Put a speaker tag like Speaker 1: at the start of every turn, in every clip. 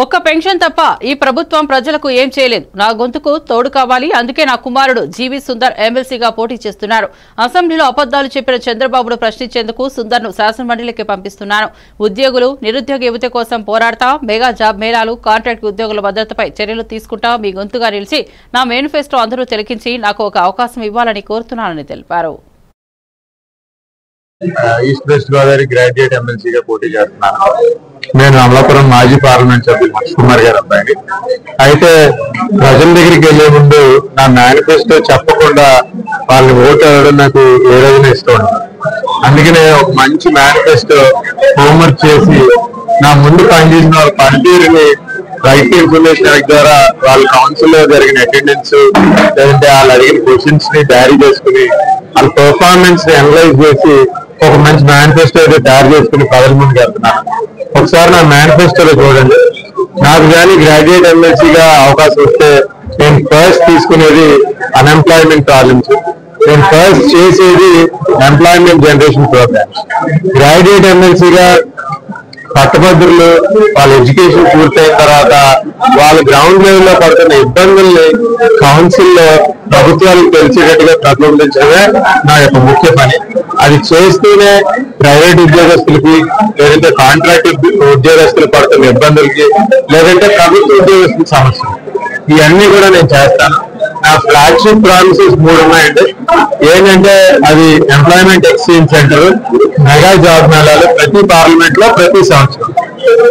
Speaker 1: ఒక్క పెన్షన్ తప్ప ఈ ప్రభుత్వం ప్రజలకు ఏం చేయలేదు. నా గొంతుకు తోడు కావాలి. అందుకే నా కుమారుడు జీవి సుందర్ ఎమ్మెల్సీగా పోటీ చేస్తున్నారు. అసెంబ్లీలో అబద్దాలు చెప్పిన చంద్రబాబును ప్రశ్నించేందుకు సుందర్ను శాసనమండలికి పంపిస్తున్నాను. ఉద్యోగులు నిరుద్యోగ యువత కోసం పోరాడతా. మెగా జాబ్ మేళాలు, కాంట్రాక్ట్ ఉద్యోగుల భద్రతపై చర్యలు తీసుకుంటా. మీ గొంతుగా నిలిచి నా మేనిఫెస్టో అందరూ తిలకించి నాకు ఒక అవకాశం ఇవ్వాలని కోరుతున్నానని తెలిపారు.
Speaker 2: ఈస్ట్ వెస్ట్ గోదావరి గ్రాడ్యుయేట్ ఎమ్మెల్సీగా పోటీ చేస్తున్నాను. నేను అమలాపురం మాజీ పార్లమెంట్ సభ్యులు మహేష్ కుమార్ గారి అబ్బాయిని. అయితే ప్రజల దగ్గరికి వెళ్లే ముందు నా మేనిఫెస్టో చెప్పకుండా వాళ్ళని ఓటు అవ్వడం నాకు ఏ రోజున ఇష్టం ఉండదు. అందుకనే ఒక మంచి మేనిఫెస్టో హోంవర్క్ చేసి నా ముందు పనిచేసిన వాళ్ళ పనితీరుని రైట్ ఇన్ఫర్మేషన్ యాక్ట్ ద్వారా వాళ్ళ కౌన్సిల్ లో జరిగిన అటెండెన్స్ లేదంటే వాళ్ళు అడిగిన క్వశ్చన్స్ ని తయారీ చేసుకుని వాళ్ళ పర్ఫార్మెన్స్ ని అనలైజ్ చేసి ఒక మంచి మేనిఫెస్టో అయితే తయారు చేసుకుని ప్రజల ముందుకు వెళ్తున్నాను. ఒకసారి నా మేనిఫెస్టోలో చూడండి. నాకు కానీ గ్రాడ్యుయేట్ ఎమ్మెల్సీగా అవకాశం వస్తే నేను ఫస్ట్ తీసుకునేది అన్ఎంప్లాయ్మెంట్ ప్రాబ్లమ్స్, నేను ఫస్ట్ చేసేది ఎంప్లాయ్మెంట్ జనరేషన్ ప్రోగ్రామ్స్. గ్రాడ్యుయేట్ ఎమ్మెల్సీగా పట్టభద్రులు వాళ్ళ ఎడ్యుకేషన్ పూర్తయిన తర్వాత వాళ్ళ గ్రౌండ్ లెవెల్ లో పడుతున్న ఇబ్బందుల్ని కౌన్సిల్లో ప్రభుత్వాలకు తెలిసేటట్టుగా ప్రతిబింబించడమే నా యొక్క ముఖ్య పని. అది చేస్తూనే ప్రైవేట్ ఉద్యోగస్తులకి లేదంటే కాంట్రాక్ట్ ఉద్యోగస్తులు పడుతున్న ఇబ్బందులకి లేదంటే ప్రభుత్వ ఉద్యోగస్తుల సమస్యలు ఇవన్నీ కూడా నేను చేస్తాను. నా ఫ్లాగ్షిప్ ప్రామిసెస్ 3 ఉన్నాయండి. ఏంటంటే అది employment exchange centre, mega job మేళాలు ప్రతి పార్లమెంట్ లో ప్రతి సంవత్సరం.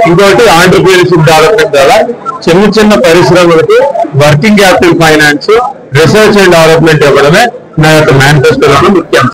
Speaker 2: ఇంకోటి ఆంటర్‌ప్రెన్యూర్‌షిప్ డెవలప్మెంట్ ద్వారా చిన్న చిన్న పరిశ్రమలకు working capital finance, research and development ఇవ్వడమే నా యొక్క మేనిఫెస్టోలో ముఖ్యం.